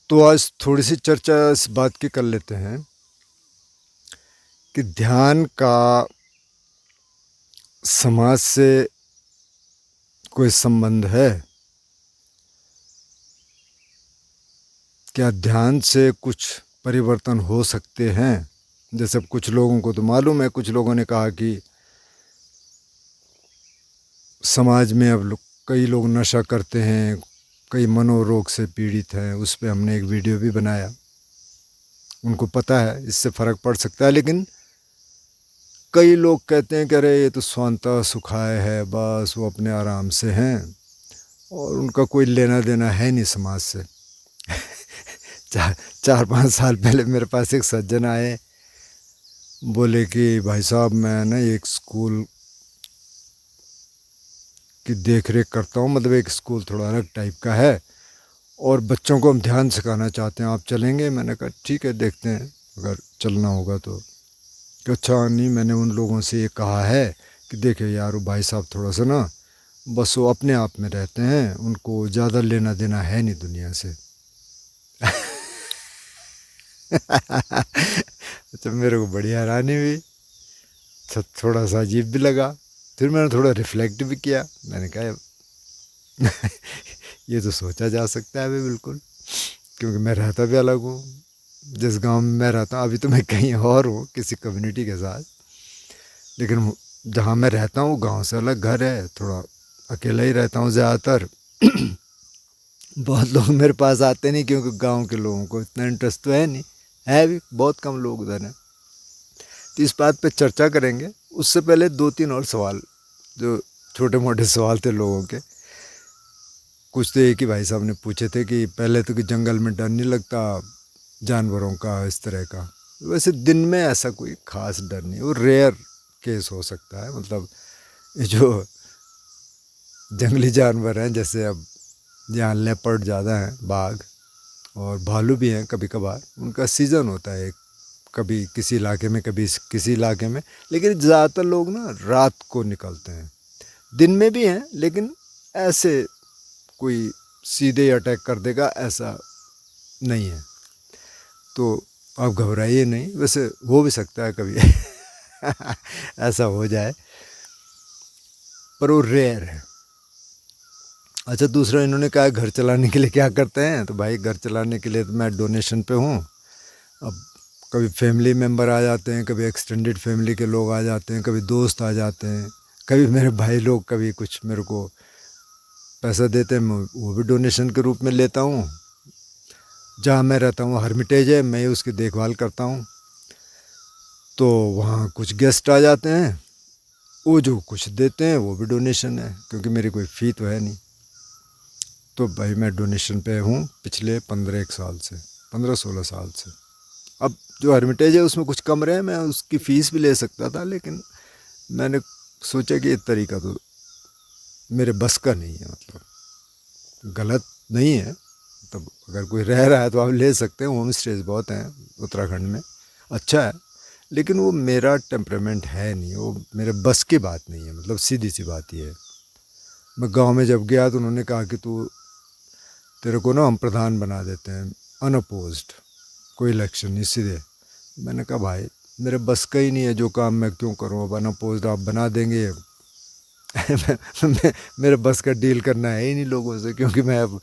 तो आज थोड़ी सी चर्चा इस बात की कर लेते हैं कि ध्यान का समाज से कोई संबंध है। क्या ध्यान से कुछ परिवर्तन हो सकते हैं? जैसे अब कुछ लोगों को तो मालूम है, कुछ लोगों ने कहा कि समाज में अब कई लोग नशा करते हैं, कई मनोरोग से पीड़ित हैं। उस पर हमने एक वीडियो भी बनाया। उनको पता है इससे फ़र्क पड़ सकता है, लेकिन कई लोग कहते हैं कि अरे ये तो स्वांतः सुखाय है, बस वो अपने आराम से हैं और उनका कोई लेना देना है नहीं समाज से। चार 4-5 साल पहले मेरे पास एक सज्जन आए, बोले कि भाई साहब मैं ना एक स्कूल की देख रेख करता हूँ, मतलब एक स्कूल थोड़ा अलग टाइप का है और बच्चों को हम ध्यान सिखाना चाहते हैं, आप चलेंगे? मैंने कहा ठीक है, देखते हैं अगर चलना होगा तो। कि अच्छा नहीं, मैंने उन लोगों से ये कहा है कि देखे यार वो भाई साहब थोड़ा सा ना बस वो अपने आप में रहते हैं, उनको ज़्यादा लेना देना है नहीं दुनिया से। अच्छा, मेरे को बड़ी हैरानी हुई, थोड़ा सा अजीब भी लगा। फिर मैंने थोड़ा रिफ्लेक्ट भी किया। मैंने कहा ये तो सोचा जा सकता है अभी बिल्कुल, क्योंकि मैं रहता भी अलग हूँ। जिस गांव में मैं रहता हूँ, अभी तो मैं कहीं और हूँ किसी कम्युनिटी के साथ, लेकिन जहाँ मैं रहता हूँ गांव से अलग घर है, थोड़ा अकेला ही रहता हूँ ज़्यादातर। बहुत लोग मेरे पास आते नहीं, क्योंकि गांव के लोगों को इतना इंटरेस्ट तो है नहीं, है भी बहुत कम लोग उधर हैं। तो इस बात पे चर्चा करेंगे। उससे पहले 2-3 और सवाल, जो छोटे मोटे सवाल थे लोगों के। कुछ तो एक ही भाई साहब ने पूछे थे कि पहले तो कि जंगल में डर नहीं लगता जानवरों का, इस तरह का। वैसे दिन में ऐसा कोई ख़ास डर नहीं, वो रेयर केस हो सकता है। मतलब ये जो जंगली जानवर हैं, जैसे अब यहाँ लेपर्ड ज़्यादा हैं, बाघ और भालू भी हैं कभी कभार, उनका सीज़न होता है, कभी किसी इलाके में कभी किसी इलाके में। लेकिन ज़्यादातर लोग ना रात को निकलते हैं, दिन में भी हैं, लेकिन ऐसे कोई सीधे अटैक कर देगा ऐसा नहीं है। तो आप घबराइए नहीं, वैसे हो भी सकता है कभी ऐसा हो जाए, पर वो रेयर है। अच्छा, दूसरा इन्होंने कहा घर चलाने के लिए क्या करते हैं, तो भाई घर चलाने के लिए तो मैं डोनेशन पे हूँ। अब कभी फैमिली मेम्बर आ जाते हैं, कभी एक्सटेंडेड फैमिली के लोग आ जाते हैं, कभी दोस्त आ जाते हैं, कभी मेरे भाई लोग कभी कुछ मेरे को पैसा देते हैं, मैं वो भी डोनेशन के रूप में लेता हूँ। जहाँ मैं रहता हूँ हर्मिटेज है, मैं उसकी देखभाल करता हूँ, तो वहाँ कुछ गेस्ट आ जाते हैं, वो जो कुछ देते हैं वो भी डोनेशन है, क्योंकि मेरी कोई फ़ी तो है नहीं। तो भाई मैं डोनेशन पे हूँ पिछले 15-1 साल से, 15-16 साल से। अब जो हर्मिटेज है उसमें कुछ कमरे हैं, मैं उसकी फ़ीस भी ले सकता था, लेकिन मैंने सोचा कि ये तरीका तो मेरे बस का नहीं है। मतलब गलत नहीं है, तब अगर कोई रह रहा है तो आप ले सकते हैं, होम स्टेज बहुत हैं उत्तराखंड में, अच्छा है। लेकिन वो मेरा टेम्परामेंट है नहीं, वो मेरे बस की बात नहीं है। मतलब सीधी सी बात ये है। मैं गांव में जब गया तो उन्होंने कहा कि तू, तेरे को ना हम प्रधान बना देते हैं, अनअपोज्ड, कोई इलेक्शन नहीं, सीधे। मैंने कहा भाई मेरे बस का ही नहीं है, जो काम मैं क्यों करूँ, अब अनअपोज्ड आप बना देंगे। मेरे बस का डील करना है ही नहीं लोगों से, क्योंकि मैं अब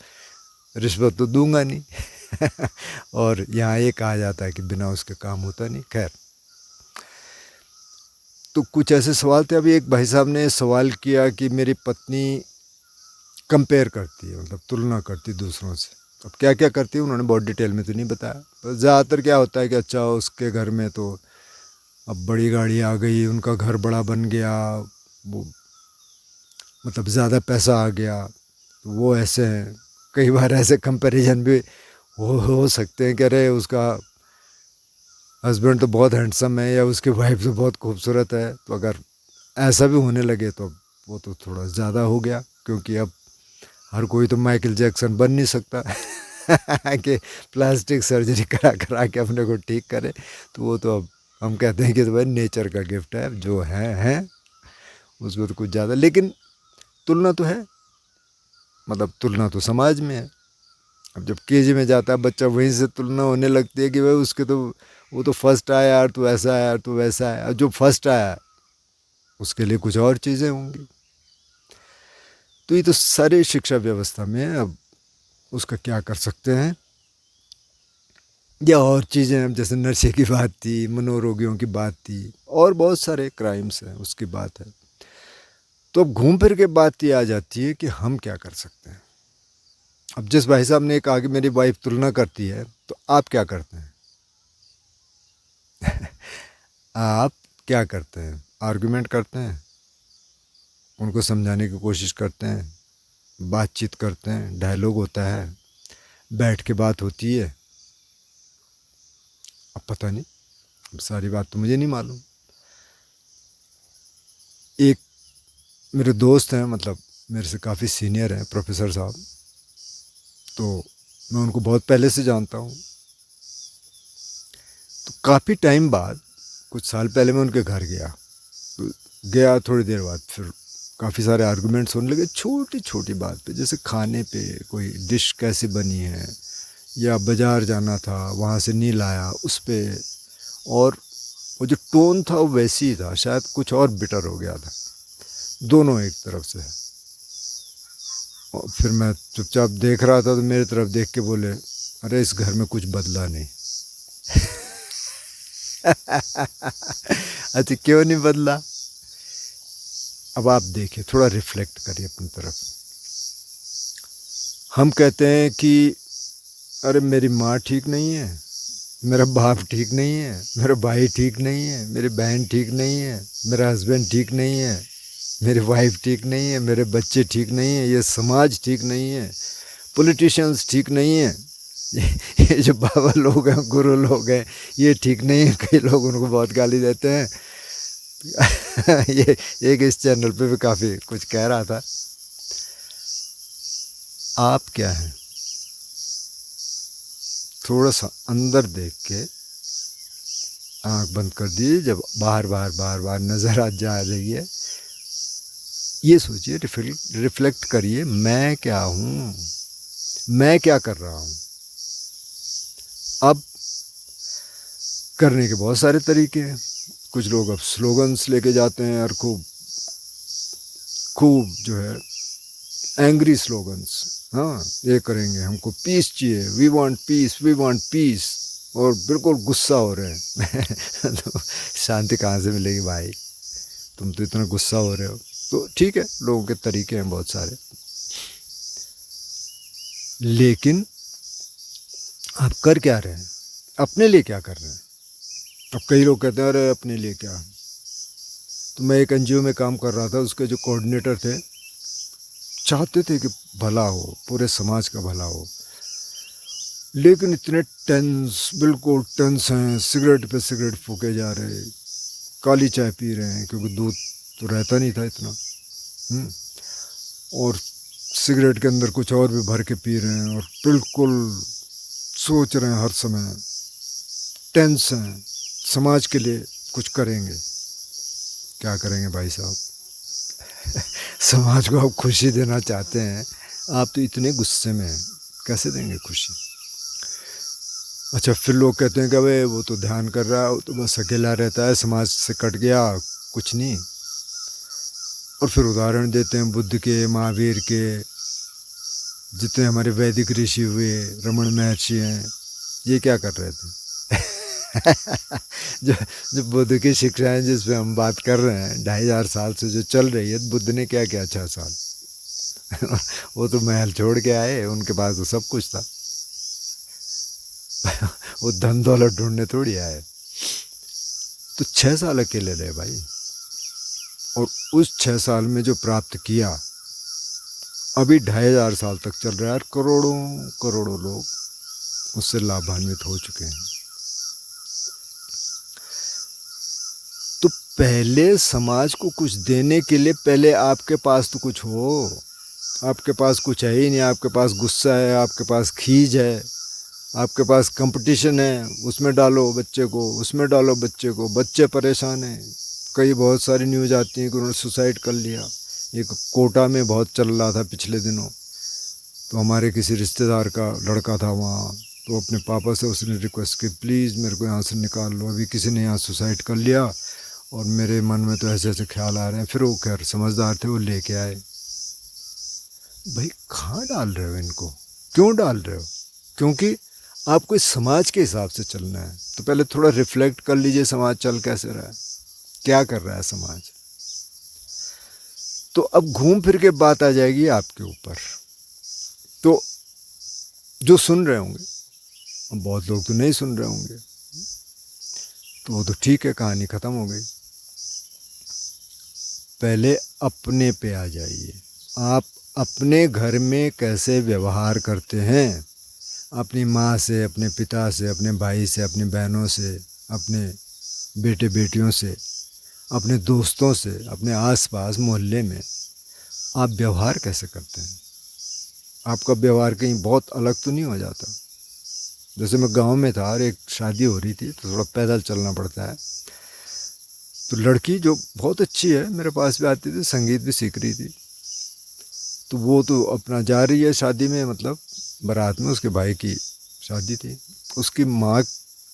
रिश्वत तो दूंगा नहीं। और यहाँ ये कहा जाता है कि बिना उसके काम होता नहीं। खैर, तो कुछ ऐसे सवाल थे। अभी एक भाई साहब ने सवाल किया कि मेरी पत्नी कंपेयर करती है, मतलब तुलना करती दूसरों से। अब क्या क्या करती है उन्होंने बहुत डिटेल में तो नहीं बताया, पर ज़्यादातर क्या होता है कि अच्छा उसके घर में तो अब बड़ी गाड़ी आ गई, उनका घर बड़ा बन गया, वो मतलब ज़्यादा पैसा आ गया, तो वो ऐसे हैं। कई बार ऐसे कंपैरिजन भी हो सकते हैं कि अरे उसका हस्बैंड तो बहुत हैंडसम है या उसकी वाइफ तो बहुत खूबसूरत है। तो अगर ऐसा भी होने लगे तो वो तो थोड़ा ज़्यादा हो गया, क्योंकि अब हर कोई तो माइकल जैक्सन बन नहीं सकता कि प्लास्टिक सर्जरी करा करा के अपने को ठीक करे। तो वो तो अब हम कहते हैं कि तो भाई नेचर का गिफ्ट है, जो है उसको तो कुछ ज़्यादा। लेकिन तुलना तो है, मतलब तुलना तो समाज में है। अब जब केजी में जाता है बच्चा, वहीं से तुलना होने लगती है कि भाई उसके तो, वो तो फर्स्ट आया यार, तो ऐसा है यार, तो वैसा है। और जो फर्स्ट आया उसके लिए कुछ और चीज़ें होंगी। तो ये तो सारी शिक्षा व्यवस्था में है। अब उसका क्या कर सकते हैं, या और चीज़ें हैं, जैसे नशे की बात थी, मनोरोगियों की बात थी, और बहुत सारे क्राइम्स हैं, उसकी बात है। तो अब घूम फिर के बात ये आ जाती है कि हम क्या कर सकते हैं। अब जिस भाई साहब ने कहा कि मेरी वाइफ तुलना करती है, तो आप क्या करते हैं? आप क्या करते हैं? आर्गुमेंट करते हैं, उनको समझाने की कोशिश करते हैं, बातचीत करते हैं, डायलॉग होता है, बैठ के बात होती है? अब पता नहीं, अब सारी बात तो मुझे नहीं मालूम। एक मेरे दोस्त हैं, मतलब मेरे से काफ़ी सीनियर हैं, प्रोफेसर साहब, तो मैं उनको बहुत पहले से जानता हूँ। तो काफ़ी टाइम बाद, कुछ साल पहले मैं उनके घर गया, तो गया थोड़ी देर बाद फिर काफ़ी सारे आर्गुमेंट्स होने लगे छोटी छोटी बात पे, जैसे खाने पे, कोई डिश कैसी बनी है, या बाज़ार जाना था वहाँ से नहीं लाया उस पे। और वो जो टोन था वो वैसी ही था, शायद कुछ और बिटर हो गया था दोनों एक तरफ से। और फिर मैं चुपचाप देख रहा था, तो मेरी तरफ देख के बोले, अरे इस घर में कुछ बदला नहीं। अच्छा क्यों नहीं बदला? अब आप देखिए, थोड़ा रिफ्लेक्ट करिए अपनी तरफ। हम कहते हैं कि अरे मेरी माँ ठीक नहीं है, मेरा बाप ठीक नहीं है, मेरा भाई ठीक नहीं है, मेरी बहन ठीक नहीं है, मेरा हस्बैंड ठीक नहीं है, मेरी वाइफ ठीक नहीं है, मेरे बच्चे ठीक नहीं है, ये समाज ठीक नहीं है, पॉलिटिशियंस ठीक नहीं है, ये जो बाबा लोग हैं, गुरु लोग हैं, ये ठीक नहीं है। कई लोग उनको बहुत गाली देते हैं। ये एक इस चैनल पे भी काफ़ी कुछ कह रहा था। आप क्या हैं? थोड़ा सा अंदर देख के आंख बंद कर दीजिए, जब बाहर बाहर बाहर बाहर नज़र आ जा रही है, ये सोचिए, रिफ्लेक्ट करिए, मैं क्या हूँ, मैं क्या कर रहा हूँ। अब करने के बहुत सारे तरीके हैं। कुछ लोग अब स्लोगन्स लेके जाते हैं, और खूब खूब जो है एंग्री स्लोगन्स, हाँ ये करेंगे, हमको पीस चाहिए, we want peace, we want peace, और बिल्कुल गुस्सा हो रहे हैं। तो शांति कहाँ से मिलेगी भाई, तुम तो इतना गुस्सा हो रहे हो। तो ठीक है, लोगों के तरीके हैं बहुत सारे, लेकिन आप कर क्या रहे हैं, अपने लिए क्या कर रहे हैं? अब कई लोग कहते हैं अरे अपने लिए क्या। तो मैं एक एनजीओ में काम कर रहा था, उसके जो कोऑर्डिनेटर थे चाहते थे कि भला हो, पूरे समाज का भला हो, लेकिन इतने टेंस, बिल्कुल टेंस हैं, सिगरेट पे सिगरेट फूके जा रहे, काली चाय पी रहे हैं, क्योंकि दूध तो रहता नहीं था इतना, और सिगरेट के अंदर कुछ और भी भर के पी रहे हैं, और बिल्कुल सोच रहे हैं हर समय, टेंस हैं, समाज के लिए कुछ करेंगे। क्या करेंगे भाई साहब? समाज को आप खुशी देना चाहते हैं, आप तो इतने गुस्से में हैं, कैसे देंगे खुशी? अच्छा, फिर लोग कहते हैं कि अबे वो तो ध्यान कर रहा है, वो तो बस अकेला रहता है, समाज से कट गया, कुछ नहीं। और फिर उदाहरण देते हैं बुद्ध के, महावीर के, जितने हमारे वैदिक ऋषि हुए, रमण महर्षि हैं, ये क्या कर रहे थे? जो जो बुद्ध की शिक्षाएं जिस पे हम बात कर रहे हैं, 2500 साल से जो चल रही है, बुद्ध ने क्या किया 6 साल? वो तो महल छोड़ के आए, उनके पास तो सब कुछ था। वो धन दौलत ढूंढने थोड़ी आए। तो 6 साल अकेले रहे भाई, और उस 6 साल में जो प्राप्त किया, अभी 2500 साल तक चल रहा है, और करोड़ों करोड़ों लोग उससे लाभान्वित हो चुके हैं। तो पहले समाज को कुछ देने के लिए पहले आपके पास तो कुछ हो। आपके पास कुछ है ही नहीं, आपके पास गुस्सा है, आपके पास खीज है, आपके पास कंपटीशन है, उसमें डालो बच्चे को, उसमें डालो बच्चे को, बच्चे परेशान हैं। कई बहुत सारी न्यूज़ आती हैं कि उन्होंने सुसाइड कर लिया। एक कोटा में बहुत चल रहा था पिछले दिनों, तो हमारे किसी रिश्तेदार का लड़का था वहाँ, तो अपने पापा से उसने रिक्वेस्ट की प्लीज़ मेरे को यहाँ से निकाल लो, अभी किसी ने यहाँ सुसाइड कर लिया और मेरे मन में तो ऐसे ऐसे ख्याल आ रहे हैं। फिर वो खैर समझदार थे, वो लेके आए। भाई कहाँ डाल रहे हो इनको, क्यों डाल रहे हो? क्योंकि आपको इस समाज के हिसाब से चलना है, तो पहले थोड़ा रिफ्लेक्ट कर लीजिए समाज चल कैसे रहा है, क्या कर रहा है समाज। तो अब घूम फिर के बात आ जाएगी आपके ऊपर। तो जो सुन रहे होंगे, बहुत लोग तो नहीं सुन रहे होंगे, तो वो तो ठीक है, कहानी ख़त्म हो गई। पहले अपने पे आ जाइए। आप अपने घर में कैसे व्यवहार करते हैं, अपनी माँ से, अपने पिता से, अपने भाई से, अपनी बहनों से, अपने बेटे बेटियों से, अपने दोस्तों से, अपने आसपास मोहल्ले में आप व्यवहार कैसे करते हैं? आपका व्यवहार कहीं बहुत अलग तो नहीं हो जाता? जैसे मैं गांव में था और एक शादी हो रही थी, तो थोड़ा पैदल चलना पड़ता है। तो लड़की जो बहुत अच्छी है मेरे पास भी आती थी, संगीत भी सीख रही थी, तो वो तो अपना जा रही है शादी में, मतलब बारात में, उसके भाई की शादी थी। उसकी माँ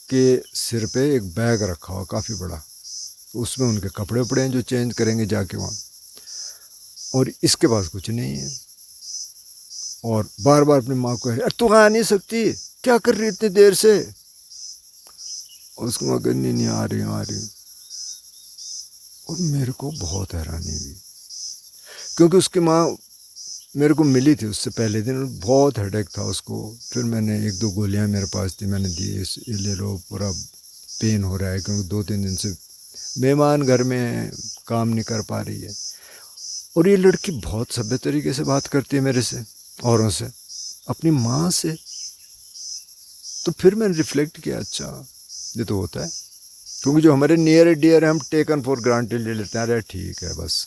के सिर पे एक बैग रखा हुआ काफ़ी बड़ा, तो उसमें उनके कपड़े उपड़े हैं जो चेंज करेंगे जाके वहाँ, और इसके पास कुछ नहीं है। और बार बार अपनी माँ को, अरे तू आ नहीं सकती, क्या कर रही इतनी देर से? और उसकी माँ कहनी नहीं, आ रही आ रही। और मेरे को बहुत हैरानी हुई, क्योंकि उसकी माँ मेरे को मिली थी उससे पहले दिन, बहुत हेडेक था उसको। फिर मैंने एक दो गोलियां मेरे पास थी, मैंने दी, ये ले लो, पूरा पेन हो रहा है, क्योंकि 2-3 दिन से मेहमान घर में है, काम नहीं कर पा रही है। और ये लड़की बहुत सभ्य तरीके से बात करती है मेरे से, औरों से, अपनी माँ से। तो फिर मैंने रिफ्लेक्ट किया, अच्छा ये तो होता है, क्योंकि जो हमारे नियर डियर है हम टेकन फॉर ग्रांटेड ले लेते हैं, अरे ठीक है बस।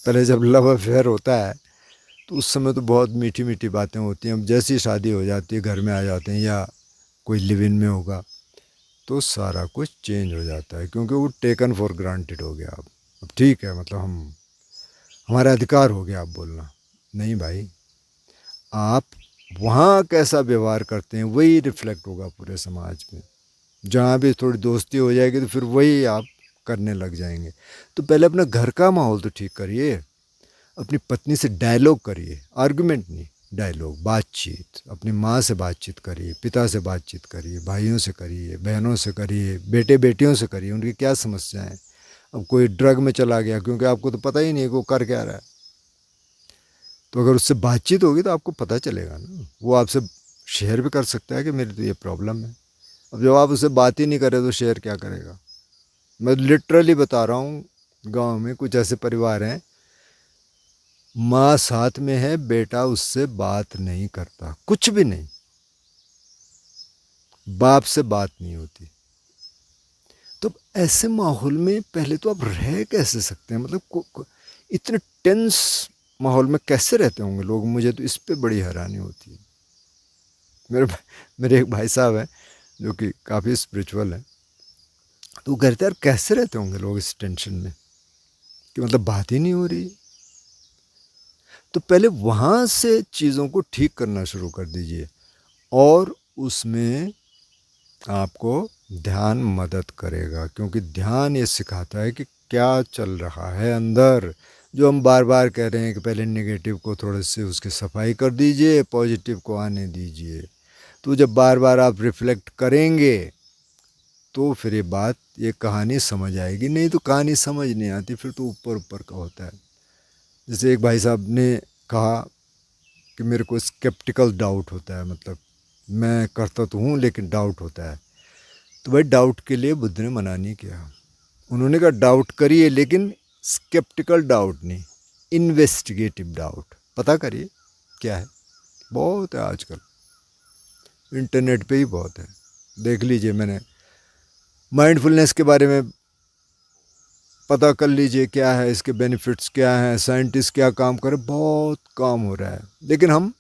पहले जब लव अफेयर होता है तो उस समय तो बहुत मीठी मीठी बातें होती हैं, अब जैसी शादी हो जाती है, घर में आ जाते हैं या कोई लिव इन में होगा, तो सारा कुछ चेंज हो जाता है, क्योंकि वो टेकन फॉर ग्रांटेड हो गया। अब ठीक है, मतलब हम, हमारा अधिकार हो गया आप बोलना। नहीं भाई, आप वहाँ कैसा व्यवहार करते हैं वही रिफ्लेक्ट होगा पूरे समाज में। जहाँ भी थोड़ी दोस्ती हो जाएगी तो फिर वही आप करने लग जाएंगे। तो पहले अपना घर का माहौल तो ठीक करिए, अपनी पत्नी से डायलॉग करिए, आर्गुमेंट नहीं, डायलॉग, बातचीत। अपनी माँ से बातचीत करिए, पिता से बातचीत करिए, भाइयों से करिए, बहनों से करिए, बेटे बेटियों से करिए, उनकी क्या समस्या है। अब कोई ड्रग में चला गया, क्योंकि आपको तो पता ही नहीं है कि वो कर क्या रहा है, तो अगर उससे बातचीत होगी तो आपको पता चलेगा ना, वो आपसे शेयर भी कर सकता है कि मेरी तो ये प्रॉब्लम है। अब जब आप उससे बात ही नहीं करे तो शेयर क्या करेगा? मैं लिटरली बता रहा हूँ, गांव में कुछ ऐसे परिवार हैं, माँ साथ में है, बेटा उससे बात नहीं करता, कुछ भी नहीं, बाप से बात नहीं होती। तो ऐसे माहौल में पहले तो आप रह कैसे सकते हैं? मतलब इतने टेंस माहौल में कैसे रहते होंगे लोग, मुझे तो इस पे बड़ी हैरानी होती है। मेरे एक भाई साहब हैं जो कि काफ़ी स्पिरिचुअल हैं, तो वो कहते हैं यार कैसे रहते होंगे लोग इस टेंशन में, कि मतलब बात ही नहीं हो रही। तो पहले वहाँ से चीज़ों को ठीक करना शुरू कर दीजिए, और उसमें आपको ध्यान मदद करेगा, क्योंकि ध्यान ये सिखाता है कि क्या चल रहा है अंदर। जो हम बार बार कह रहे हैं कि पहले नेगेटिव को थोड़े से उसकी सफाई कर दीजिए, पॉजिटिव को आने दीजिए। तो जब बार बार आप रिफ्लेक्ट करेंगे तो फिर ये बात, ये कहानी समझ आएगी। नहीं तो कहानी समझ नहीं आती, फिर तो ऊपर ऊपर का होता है। जैसे एक भाई साहब ने कहा कि मेरे को स्केप्टिकल डाउट होता है, मतलब मैं करता तो हूँ लेकिन डाउट होता है। तो भाई डाउट के लिए बुद्ध ने मना नहीं किया, उन्होंने कहा डाउट करिए, लेकिन स्केप्टिकल डाउट नहीं, इन्वेस्टिगेटिव डाउट, पता करिए क्या है। बहुत है आजकल, इंटरनेट पे ही बहुत है, देख लीजिए। मैंने माइंडफुलनेस के बारे में पता कर लीजिए क्या है, इसके बेनिफिट्स क्या हैं, साइंटिस्ट क्या काम करे, बहुत काम हो रहा है, लेकिन हम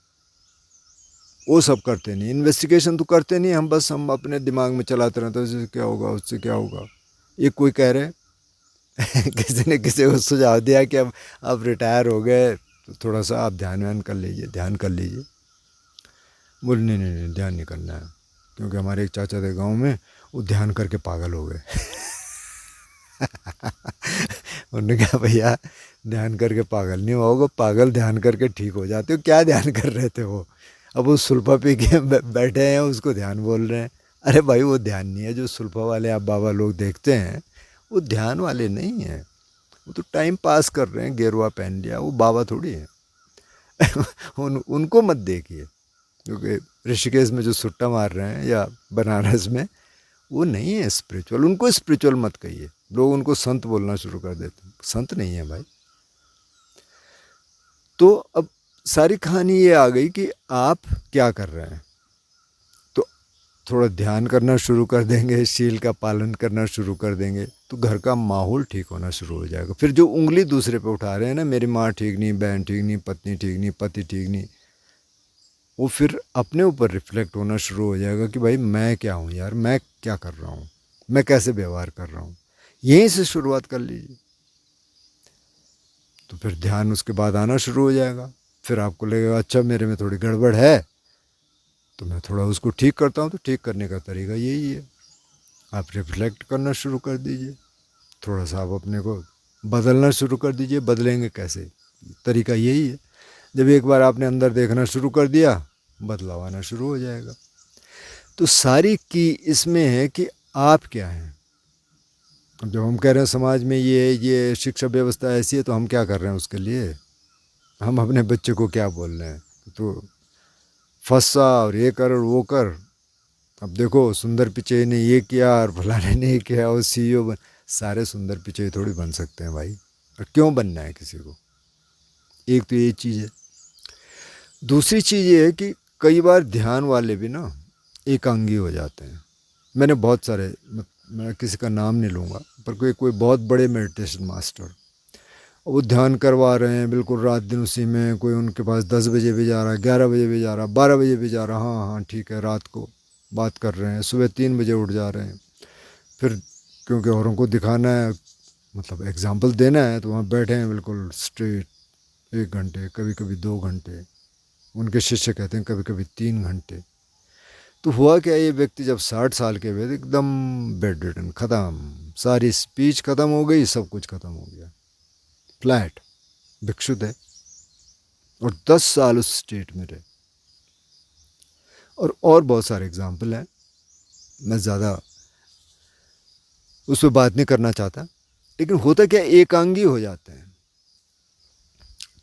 वो सब करते नहीं, इन्वेस्टिगेशन तो करते नहीं हम, बस हम अपने दिमाग में चलाते रहते हैं, इससे क्या होगा, उससे क्या होगा। ये कोई कह रहे किसी ने किसी को सुझाव दिया कि अब रिटायर हो गए, तो थोड़ा सा आप ध्यान कर लीजिए, ध्यान कर लीजिए। बोले नहीं नहीं नहीं, ध्यान नहीं करना है, क्योंकि हमारे एक चाचा थे गांव में, वो ध्यान करके पागल हो गए। उन्होंने कहा भैया ध्यान करके पागल नहीं होगा, पागल ध्यान करके ठीक हो जाते हो। क्या ध्यान कर रहे थे वो? अब वो सुल्फा पी के बैठे हैं, उसको ध्यान बोल रहे हैं। अरे भाई वो ध्यान नहीं है, जो सुल्फा वाले आप बाबा लोग देखते हैं वो ध्यान वाले नहीं हैं, वो तो टाइम पास कर रहे हैं, गेरुआ पहन लिया, वो बाबा थोड़ी है। उनको मत देखिए, क्योंकि ऋषिकेश में जो सुट्टा मार रहे हैं या बनारस में, वो नहीं है स्पिरिचुअल। उनको स्पिरिचुअल मत कहिए, लोग उनको संत बोलना शुरू कर देते हैं, संत नहीं है भाई। तो अब सारी कहानी ये आ गई कि आप क्या कर रहे हैं। तो थोड़ा ध्यान करना शुरू कर देंगे, शील का पालन करना शुरू कर देंगे, तो घर का माहौल ठीक होना शुरू हो जाएगा। फिर जो उंगली दूसरे पे उठा रहे हैं ना, मेरी माँ ठीक नहीं, बहन ठीक नहीं, पत्नी ठीक नहीं, पति ठीक नहीं, वो फिर अपने ऊपर रिफ्लेक्ट होना शुरू हो जाएगा कि भाई मैं क्या हूँ यार, मैं क्या कर रहा हूँ, मैं कैसे व्यवहार कर रहा हूँ। यहीं से शुरुआत कर लीजिए, तो फिर ध्यान उसके बाद आना शुरू हो जाएगा। फिर आपको लगेगा अच्छा मेरे में थोड़ी गड़बड़ है, तो मैं थोड़ा उसको ठीक करता हूँ। तो ठीक करने का तरीका यही है, आप रिफ्लेक्ट करना शुरू कर दीजिए, थोड़ा सा आप अपने को बदलना शुरू कर दीजिए। बदलेंगे कैसे? तरीका यही है, जब एक बार आपने अंदर देखना शुरू कर दिया, बदलाव आना शुरू हो जाएगा। तो सारी की इसमें है कि आप क्या हैं। अब जब हम कह रहे हैं समाज में ये शिक्षा व्यवस्था ऐसी है, तो हम क्या कर रहे हैं उसके लिए? हम अपने बच्चे को क्या बोल रहे हैं? तो फंसा और ये कर और वो कर। अब देखो सुंदर पिचई ने ये किया और फलाने ने ये किया, और सीईओ बन। सारे सुंदर पिचई थोड़ी बन सकते हैं भाई, और क्यों बनना है किसी को? एक तो ये चीज़ है। दूसरी चीज़ ये है कि कई बार ध्यान वाले भी ना एकांगी हो जाते हैं। मैंने बहुत सारे, मैं किसी का नाम नहीं लूँगा, पर कोई कोई बहुत बड़े मेडिटेशन मास्टर, वो ध्यान करवा रहे हैं बिल्कुल रात दिन उसी में। कोई उनके पास 10 बजे भी जा रहा है, 11 बजे भी जा रहा है, 12 बजे भी जा रहा है, हाँ हाँ ठीक है, रात को बात कर रहे हैं, सुबह 3 बजे उठ जा रहे हैं। फिर क्योंकि औरों को दिखाना है, मतलब एग्जाम्पल देना है, तो वहाँ बैठे हैं बिल्कुल स्ट्रेट 1 घंटे, कभी कभी 2 घंटे, उनके शिष्य कहते हैं कभी कभी 3 घंटे। तो हुआ क्या, ये व्यक्ति जब 60 साल के हुए एकदम बेड रिडन, ख़त्म, सारी स्पीच ख़त्म हो गई, सब कुछ ख़त्म हो गया, फ्लैट, भिक्षुक है, और 10 साल उस स्टेट में रहे। और बहुत सारे एग्जाम्पल हैं, मैं ज़्यादा उस पर बात नहीं करना चाहता। लेकिन होता क्या, एकांगी हो जाते हैं।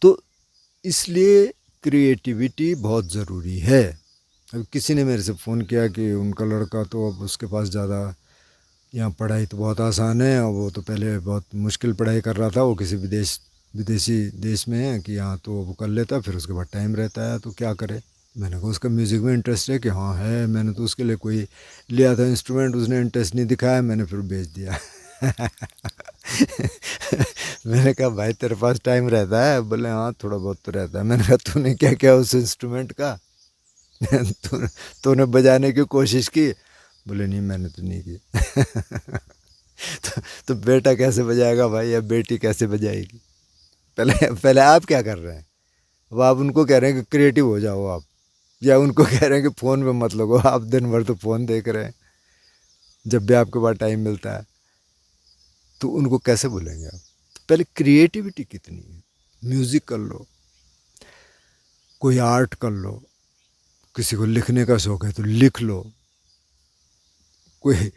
तो इसलिए क्रिएटिविटी बहुत ज़रूरी है। अब किसी ने मेरे से फ़ोन किया कि उनका लड़का तो अब उसके पास ज़्यादा, यहाँ पढ़ाई तो बहुत आसान है, और वो तो पहले बहुत मुश्किल पढ़ाई कर रहा था, वो किसी विदेशी देश में है, कि यहाँ तो वो कर लेता, फिर उसके बाद टाइम रहता है, तो क्या करे। मैंने कहा उसका म्यूज़िक में इंटरेस्ट है कि हाँ है। मैंने तो उसके लिए कोई लिया था इंस्ट्रूमेंट, उसने इंटरेस्ट नहीं दिखाया, मैंने फिर बेच दिया। मैंने कहा भाई तेरे पास टाइम रहता है? बोले हाँ थोड़ा बहुत तो रहता है। मैंने कहा तूने क्या किया उस इंस्ट्रूमेंट का? तूने बजाने की कोशिश की? बोले नहीं मैंने तो नहीं की। तो बेटा कैसे बजाएगा भाई, या बेटी कैसे बजाएगी? पहले पहले आप क्या कर रहे हैं? अब आप उनको कह रहे हैं कि क्रिएटिव हो जाओ आप, या उनको कह रहे हैं कि फ़ोन पे मत लगो, आप दिन भर तो फ़ोन देख रहे हैं, जब भी आपके पास टाइम मिलता है, तो उनको कैसे बोलेंगे आप? तो पहले क्रिएटिविटी कितनी है, म्यूज़िक कर लो, कोई आर्ट कर लो, किसी को लिखने का शौक़ है तो लिख लो, कोई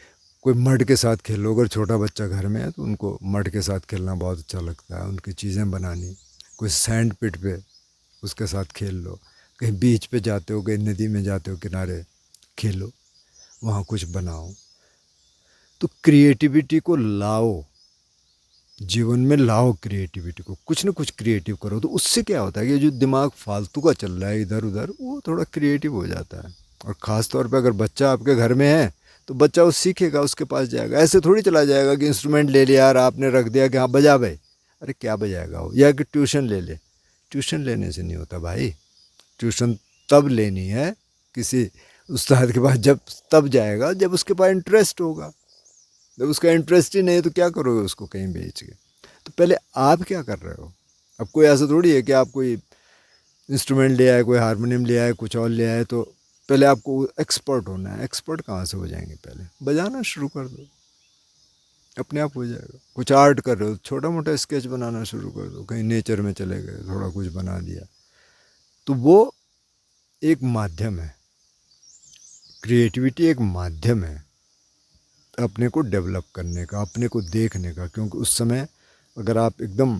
कोई मड के साथ खेल लो। अगर छोटा बच्चा घर में है तो उनको मड के साथ खेलना बहुत अच्छा लगता है, उनकी चीज़ें बनानी। कोई सैंड पिट पे उसके साथ खेल लो, कहीं बीच पे जाते हो, कहीं नदी में जाते हो किनारे, खेलो, वहाँ कुछ बनाओ। तो क्रिएटिविटी को लाओ, जीवन में लाओ क्रिएटिविटी को, कुछ ना कुछ क्रिएटिव करो। तो उससे क्या होता है कि जो दिमाग फालतू का चल रहा है इधर उधर, वो थोड़ा क्रिएटिव हो जाता है। और ख़ास तौर पे अगर बच्चा आपके घर में है, तो बच्चा वो सीखेगा, उसके पास जाएगा। ऐसे थोड़ी चला जाएगा कि इंस्ट्रूमेंट ले लिया और आपने रख दिया कि हाँ बजा भाई, अरे क्या बजाएगा वो? या कि ट्यूशन ले ले। ट्यूशन लेने से नहीं होता भाई। ट्यूशन तब लेनी है किसी उस्ताद के पास, जब तब जाएगा जब उसके पास इंटरेस्ट होगा। जब उसका इंटरेस्ट ही नहीं है तो क्या करोगे उसको कहीं बेच के? तो पहले आप क्या कर रहे हो? अब कोई ऐसा थोड़ी है कि आप कोई इंस्ट्रूमेंट ले आए, कोई हारमोनियम ले आए, कुछ और ले आए, तो पहले आपको एक्सपर्ट होना है। एक्सपर्ट कहाँ से हो जाएंगे? पहले बजाना शुरू कर दो, अपने आप हो जाएगा। कुछ आर्ट कर रहे हो, छोटा मोटा स्केच बनाना शुरू कर दो, कहीं नेचर में चले गए, थोड़ा कुछ बना दिया, तो वो एक माध्यम है। क्रिएटिविटी एक माध्यम है अपने को डेवलप करने का, अपने को देखने का। क्योंकि उस समय अगर आप एकदम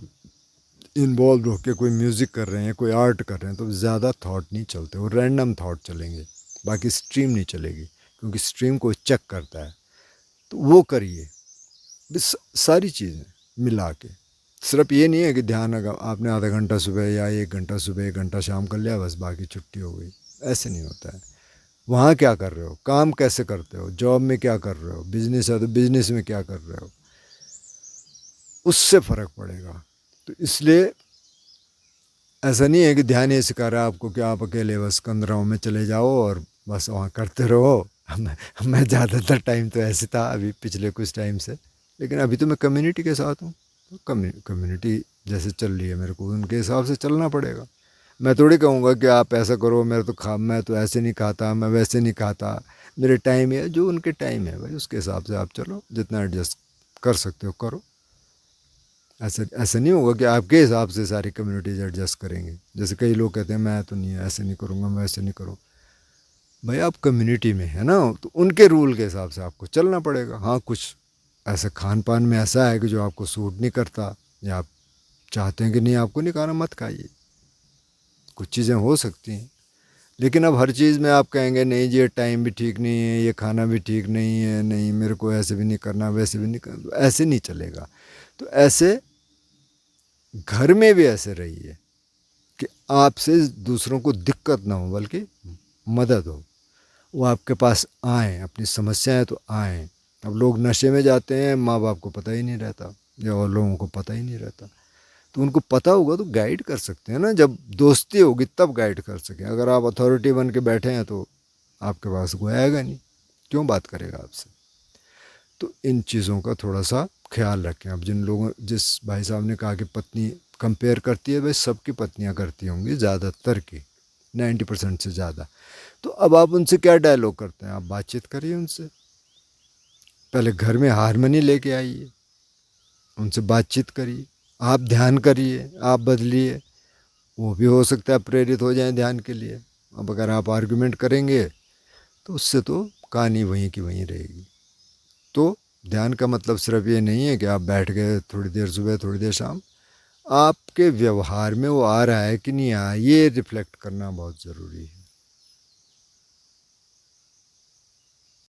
इन्वॉल्व होकर कोई म्यूज़िक कर रहे हैं, कोई आर्ट कर रहे हैं, तो ज़्यादा थॉट नहीं चलते, वो रैंडम थॉट चलेंगे, बाकी स्ट्रीम नहीं चलेगी, क्योंकि स्ट्रीम को चेक करता है। तो वो करिए, बस सारी चीज़ें मिला के। सिर्फ ये नहीं है कि ध्यान अगर आपने आधा घंटा सुबह या 1 घंटा सुबह 1 घंटा शाम कर लिया, बस बाकी छुट्टी हो गई, ऐसे नहीं होता है। वहाँ क्या कर रहे हो, काम कैसे करते हो, जॉब में क्या कर रहे हो, बिजनेस है तो बिजनेस में क्या कर रहे हो, उससे फ़र्क पड़ेगा। तो इसलिए ऐसा नहीं है कि ध्यान ये सिखा रहा है आपको कि आप अकेले बस कंदराओं में चले जाओ और बस वहाँ करते रहो। मैं ज़्यादातर टाइम तो ऐसे था अभी पिछले कुछ टाइम से, लेकिन अभी तो मैं कम्युनिटी के साथ हूँ। तो कम्युनिटी जैसे चल रही है, मेरे को उनके हिसाब से चलना पड़ेगा। मैं थोड़ी कहूँगा कि आप ऐसा करो, मैं तो ऐसे नहीं खाता, मैं वैसे नहीं खाता, मेरे टाइम है जो उनके टाइम है भाई, उसके हिसाब से आप चलो, जितना एडजस्ट कर सकते हो करो। ऐसा ऐसा नहीं होगा कि आपके हिसाब से सारी कम्युनिटीज एडजस्ट करेंगे। जैसे कई लोग कहते हैं मैं तो नहीं, ऐसे नहीं करूँगा, मैं ऐसे नहीं करूँ। भाई आप कम्युनिटी में है ना, तो उनके रूल के हिसाब से आपको चलना पड़ेगा। हाँ, कुछ ऐसे खान पान में ऐसा है कि जो आपको सूट नहीं करता, या आप चाहते हैं कि नहीं आपको नहीं खाना, मत खाइए। कुछ चीज़ें हो सकती हैं, लेकिन अब हर चीज़ में आप कहेंगे नहीं जी ये टाइम भी ठीक नहीं है, ये खाना भी ठीक नहीं है, नहीं मेरे को ऐसे भी नहीं करना, वैसे भी नहीं करना, तो ऐसे नहीं चलेगा। तो ऐसे घर में भी ऐसे रहिए कि आपसे दूसरों को दिक्कत ना हो, बल्कि मदद हो। वो आपके पास आएँ, अपनी समस्याएं तो आएँ। अब लोग नशे में जाते हैं, माँ बाप को पता ही नहीं रहता, या और लोगों को पता ही नहीं रहता, तो उनको पता होगा तो गाइड कर सकते हैं ना। जब दोस्ती होगी तब गाइड कर सकें। अगर आप अथॉरिटी बन के बैठे हैं तो आपके पास कोई आएगा नहीं, क्यों बात करेगा आपसे। तो इन चीज़ों का थोड़ा सा ख्याल रखें। अब जिस भाई साहब ने कहा कि पत्नी कंपेयर करती है, भाई सबकी पत्नियां करती होंगी, ज़्यादातर की 90% से ज़्यादा। तो अब आप उनसे क्या डायलॉग करते हैं, आप बातचीत करिए उनसे। पहले घर में हारमोनी लेके आइए, उनसे बातचीत करिए, आप ध्यान करिए, आप बदलिए। वो भी हो सकता है प्रेरित हो जाए ध्यान के लिए। अब अगर आप आर्गुमेंट करेंगे तो उससे तो कहानी वहीं की वहीं रहेगी। तो ध्यान का मतलब सिर्फ ये नहीं है कि आप बैठ गए थोड़ी देर सुबह थोड़ी देर शाम, आपके व्यवहार में वो आ रहा है कि नहीं आ रहा है, ये रिफ्लेक्ट करना बहुत ज़रूरी है।